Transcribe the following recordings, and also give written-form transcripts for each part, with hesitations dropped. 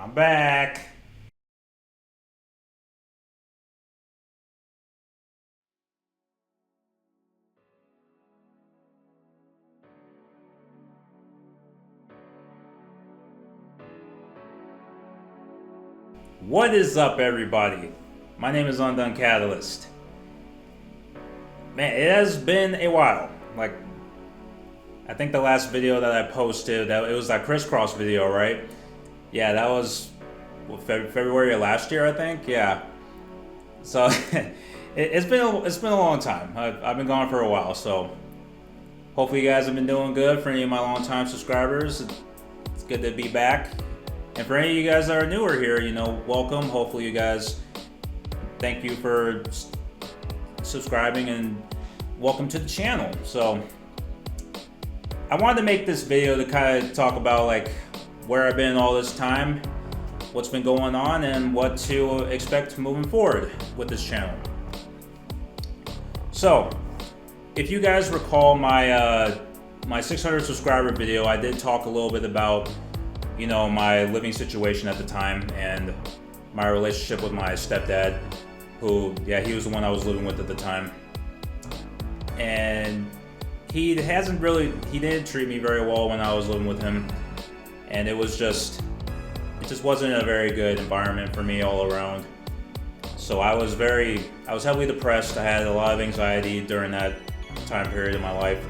I'm back. What is up, everybody? My name is Undone Catalyst. Man, it has been a while. Like, I think the last video that I posted, that it was that crisscross video, right? Yeah, that was February of last year, I think. Yeah. So it's been a long time. I've been gone for a while, so hopefully you guys have been doing good. For any of my longtime subscribers, it's good to be back. And for any of you guys that are newer here, welcome. Hopefully you guys, thank you for subscribing and welcome to the channel. So I wanted to make this video to kind of talk about like where I've been all this time, what's been going on, and what to expect moving forward with this channel. So if you guys recall my 600 subscriber video, I did talk a little bit about my living situation at the time and my relationship with my stepdad, who, he was the one I was living with at the time. And he didn't treat me very well when I was living with him. And it just wasn't a very good environment for me all around. So I was heavily depressed. I had a lot of anxiety during that time period in my life.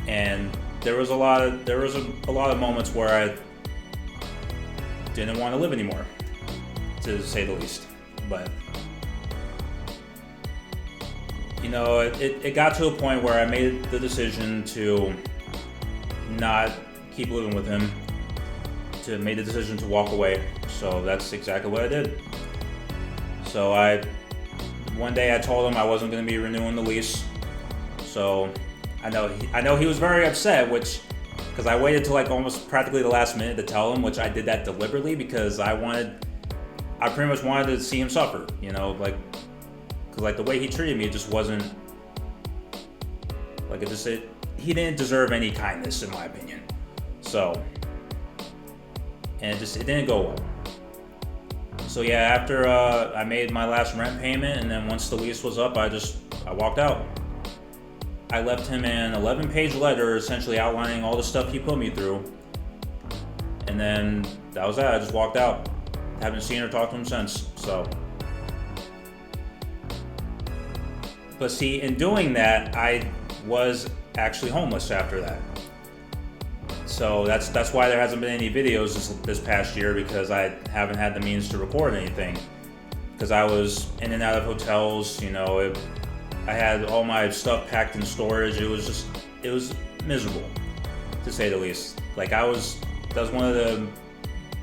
And there was a lot of moments where I didn't want to live anymore, to say the least. But it got to a point where I made the decision to not keep living with him, made the decision to walk away. So that's exactly what I did. So one day I told him I wasn't going to be renewing the lease. So I know he was very upset, because I waited till like almost practically the last minute to tell him, which I did that deliberately because I pretty much wanted to see him suffer, because the way he treated me, it just wasn't like he didn't deserve any kindness in my opinion. So, and it didn't go well. So yeah, after I made my last rent payment, and then once the lease was up, I walked out. I left him an 11-page letter essentially outlining all the stuff he put me through. And then that was that. I just walked out. Haven't seen or talked to him since. So, but see, in doing that, I was actually homeless after that. So that's why there hasn't been any videos this past year, because I haven't had the means to record anything. Because I was in and out of hotels, I had all my stuff packed in storage. It was miserable, to say the least. Like that was one of the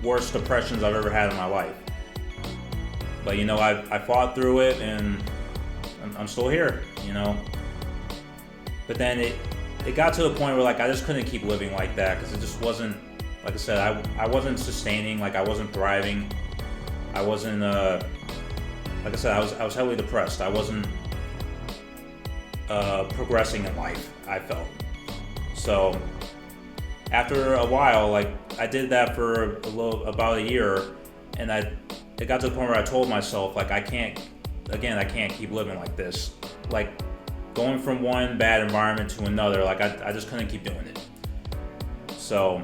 worst depressions I've ever had in my life. But I fought through it, and I'm still here, But then it got to a point where like I just couldn't keep living like that, because it just wasn't, like I said, I wasn't sustaining, like I wasn't thriving. I wasn't like I said, I was heavily depressed. I wasn't progressing in life, I felt. So after a while, like I did that for about a year, and it got to the point where I told myself like I can't keep living like this. Like going from one bad environment to another, like I just couldn't keep doing it. So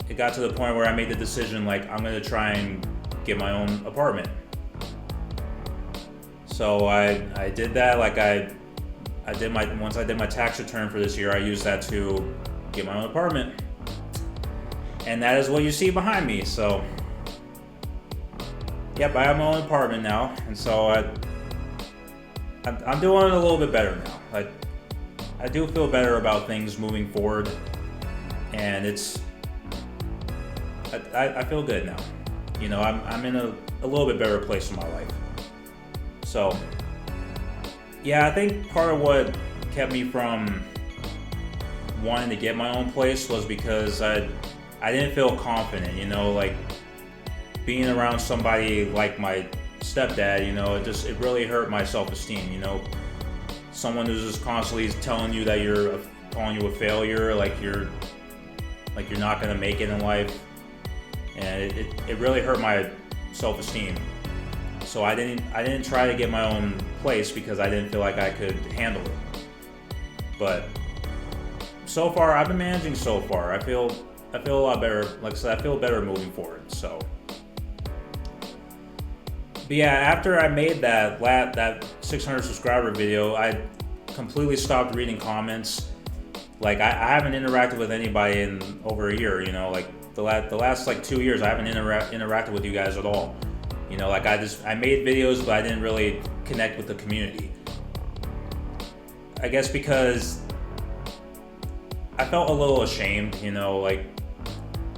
it got to the point where I made the decision like I'm gonna try and get my own apartment. So I did that. Like once I did my tax return for this year, I used that to get my own apartment. And that is what you see behind me. So yep, I have my own apartment now. And so I'm doing a little bit better now. Like I do feel better about things moving forward. And I feel good now. I'm in a little bit better place in my life. So, yeah, I think part of what kept me from wanting to get my own place was because I didn't feel confident, like being around somebody like my stepdad, it really hurt my self-esteem, someone who's just constantly telling you that calling you a failure, like you're like you're not gonna make it in life, and it really hurt my self-esteem. So I didn't try to get my own place because I didn't feel like I could handle it. But so far, I've been managing so far. I feel a lot better. Like I said, I feel better moving forward. So, but yeah, after I made that 600 subscriber video, I completely stopped reading comments. Like I haven't interacted with anybody in over a year. You know, like the last like 2 years, I haven't interacted with you guys at all. You know, like I made videos, but I didn't really connect with the community. I guess because I felt a little ashamed, you know, like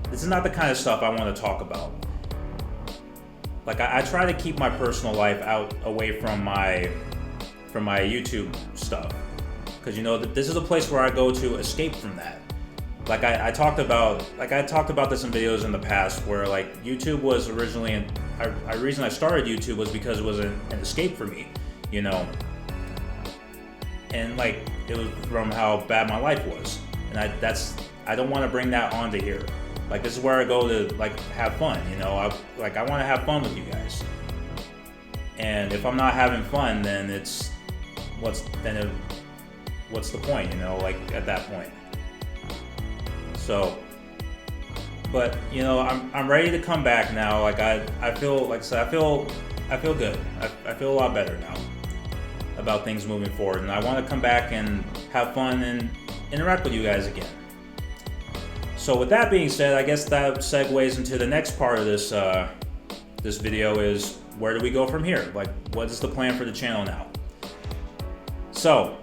this is not the kind of stuff I want to talk about. Like I try to keep my personal life away from my YouTube stuff, because you know this is a place where I go to escape from that. Like I talked about this in videos in the past, where like YouTube was originally, the reason I started YouTube was because it was an escape for me, you know. And like it was from how bad my life was, and I don't want to bring that onto here. Like this is where I go to like have fun, you know. I want to have fun with you guys. And if I'm not having fun, then what's the point, you know? Like at that point. So, but you know, I'm ready to come back now. Like I feel like I said, I feel good. I feel a lot better now about things moving forward, and I want to come back and have fun and interact with you guys again. So with that being said, I guess that segues into the next part of this this video is, where do we go from here? Like, what is the plan for the channel now? So,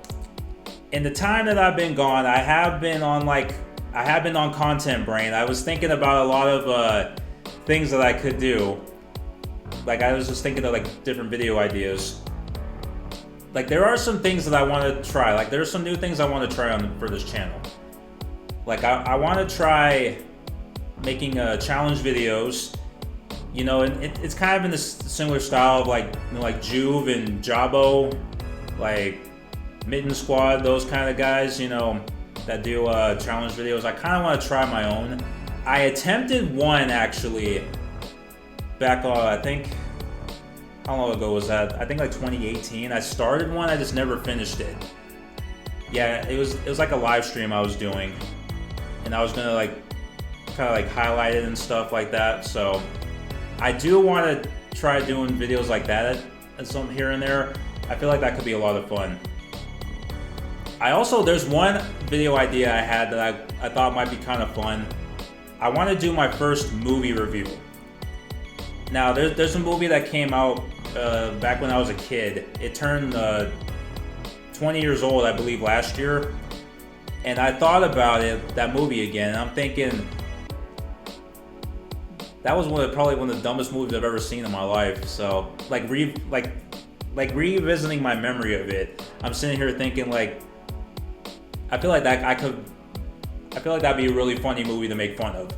in the time that I've been gone, I have been on Content Brain. I was thinking about a lot of things that I could do. Like I was just thinking of like different video ideas. Like there are some things that I want to try. Like there's some new things I want to try for this channel. Like I want to try making challenge videos. You know, and it's kind of in this similar style of like, you know, like Juve and Jabo, like Mitten Squad, those kind of guys, you know, that do challenge videos. I kind of want to try my own. I attempted one actually back on, I think, how long ago was that? I think like 2018. I started one, I just never finished it. Yeah, it was like a live stream I was doing, and I was gonna like kind of like highlight it and stuff like that. So I do want to try doing videos like that at some here and there. I feel like that could be a lot of fun. There's one video idea I had that I thought might be kind of fun. I want to do my first movie review. Now there's a movie that came out back when I was a kid. It turned 20 years old, I believe, last year. And I thought about that movie again, and I'm thinking that was probably one of the dumbest movies I've ever seen in my life. So like revisiting my memory of it, I'm sitting here thinking like, I feel like that'd be a really funny movie to make fun of.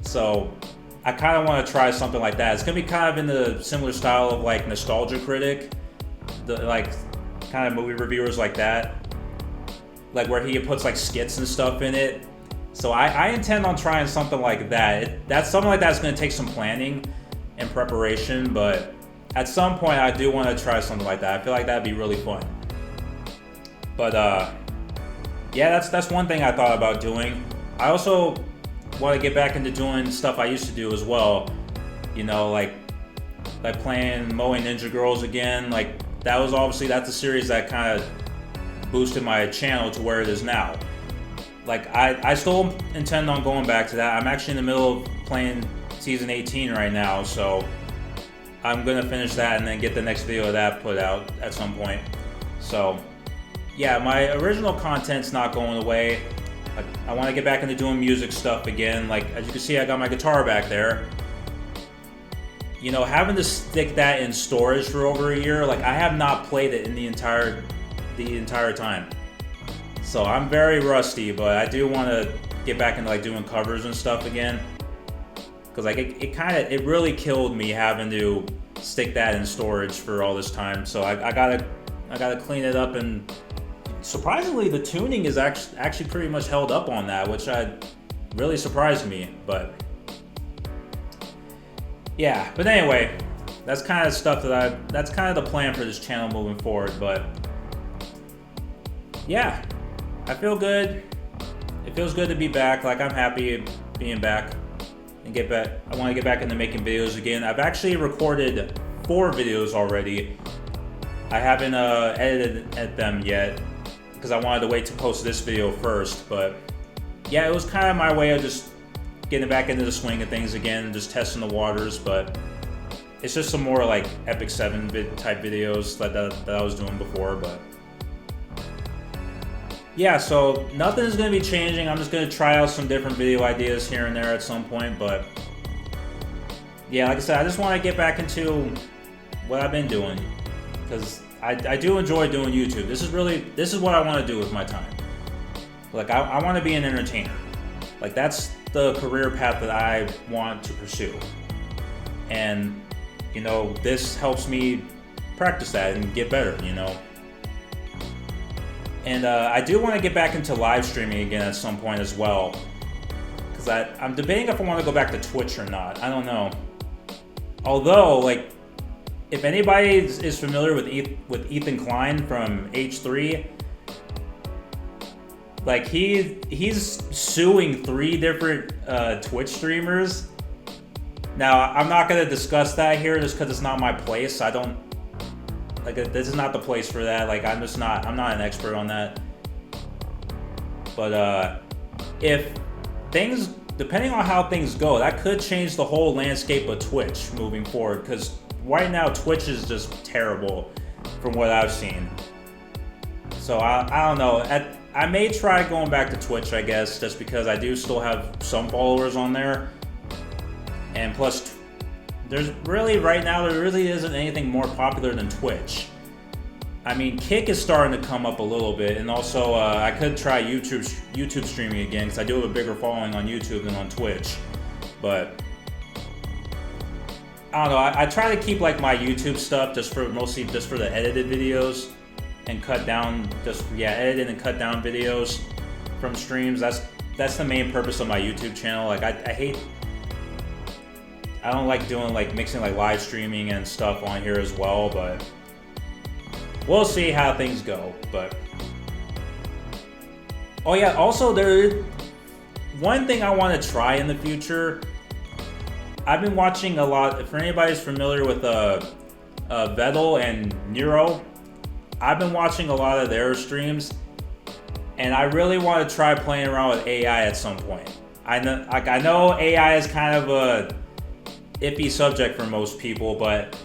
So I kind of want to try something like that. It's gonna be kind of in the similar style of like Nostalgia Critic, the like kind of movie reviewers like that, like where he puts like skits and stuff in it. So I intend on trying something like that. That's something like that's gonna take some planning and preparation, but at some point I do want to try something like that. I feel like that'd be really fun. But yeah, that's one thing I thought about doing. I also want to get back into doing stuff I used to do as well. You know, like playing Moe Ninja Girls again. Like that's a series that kind of boosted my channel to where it is now. Like I still intend on going back to that. I'm actually in the middle of playing season 18 right now, so I'm gonna finish that and then get the next video of that put out at some point. So yeah, my original content's not going away. I want to get back into doing music stuff again. Like as you can see, I got my guitar back there. You know, having to stick that in storage for over a year, like I have not played it in the entire time. So I'm very rusty, but I do want to get back into like doing covers and stuff again. Cause like it really killed me having to stick that in storage for all this time. So I gotta clean it up, and surprisingly the tuning is actually pretty much held up on that, which really surprised me. But yeah, but anyway, that's kind of stuff that's kind of the plan for this channel moving forward. But yeah, I feel good. It feels good to be back. Like, I'm happy being back and get back. I want to get back into making videos again. I've actually recorded 4 videos already. I haven't edited them yet because I wanted to wait to post this video first. But yeah, it was kind of my way of just getting back into the swing of things again, just testing the waters. But it's just some more like Epic 7-bit type videos that I was doing before. But yeah, so nothing's going to be changing. I'm just going to try out some different video ideas here and there at some point. But yeah, like I said, I just want to get back into what I've been doing, because I do enjoy doing YouTube. This is what I want to do with my time. Like, I want to be an entertainer. Like, that's the career path that I want to pursue. And, you know, this helps me practice that and get better, you know. And I do want to get back into live streaming again at some point as well. Because I'm debating if I want to go back to Twitch or not. I don't know. Although, like, if anybody is familiar with Ethan Klein from H3, like, he's suing 3 different Twitch streamers. Now, I'm not going to discuss that here just because it's not my place. I don't, like, this is not the place for that. Like, I'm not an expert on that. But if things, depending on how things go, that could change the whole landscape of Twitch moving forward, because right now Twitch is just terrible from what I've seen. So I don't know. I may try going back to Twitch, I guess, just because I do still have some followers on there. And plus, there's really, right now, there really isn't anything more popular than Twitch. I mean, Kick is starting to come up a little bit, and also I could try YouTube streaming again, because I do have a bigger following on YouTube than on Twitch. But I don't know. I try to keep like my YouTube stuff mostly just for the edited videos, and cut down edited and cut down videos from streams. That's the main purpose of my YouTube channel. Like, I don't like doing like mixing like live streaming and stuff on here as well, but we'll see how things go. But oh yeah, also one thing I want to try in the future. I've been watching a lot. For anybody who's familiar with Vedal and Nero, I've been watching a lot of their streams, and I really want to try playing around with AI at some point. I know AI is kind of a iffy subject for most people, but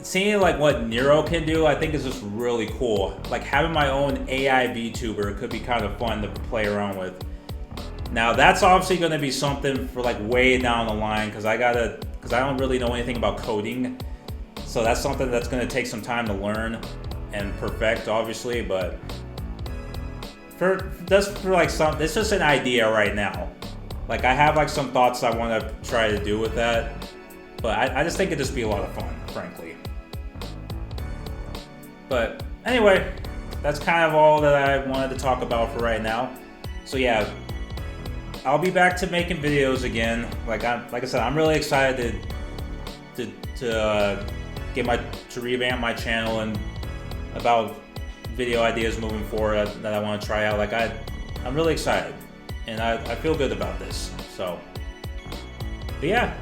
seeing like what Nero can do, I think is just really cool. Like, having my own AI VTuber could be kind of fun to play around with. Now, that's obviously going to be something for like way down the line, because I don't really know anything about coding. So that's something that's going to take some time to learn and perfect, obviously. But it's just an idea right now. Like, I have like some thoughts I want to try to do with that, but I just think it'd just be a lot of fun, frankly. But anyway, that's kind of all that I wanted to talk about for right now. So yeah, I'll be back to making videos again. Like I said, I'm really excited to revamp my channel and about video ideas moving forward that I want to try out. Like, I'm really excited, and I feel good about this. So, but yeah,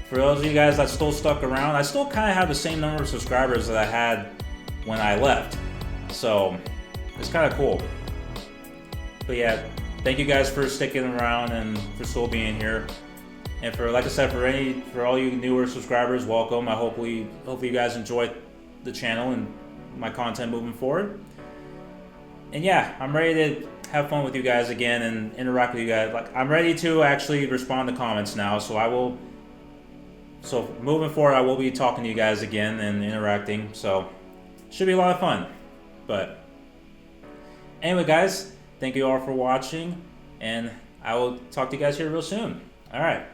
for those of you guys that still stuck around, I still kind of have the same number of subscribers that I had when I left. So it's kind of cool. But yeah, thank you guys for sticking around and for still being here. And like I said, for all you newer subscribers, welcome. I hope you guys enjoy the channel and my content moving forward. And yeah, I'm ready to have fun with you guys again and interact with you guys. Like, I'm ready to actually respond to comments now, so moving forward, I will be talking to you guys again and interacting. So should be a lot of fun. But anyway, guys, thank you all for watching, and I will talk to you guys here real soon. All right.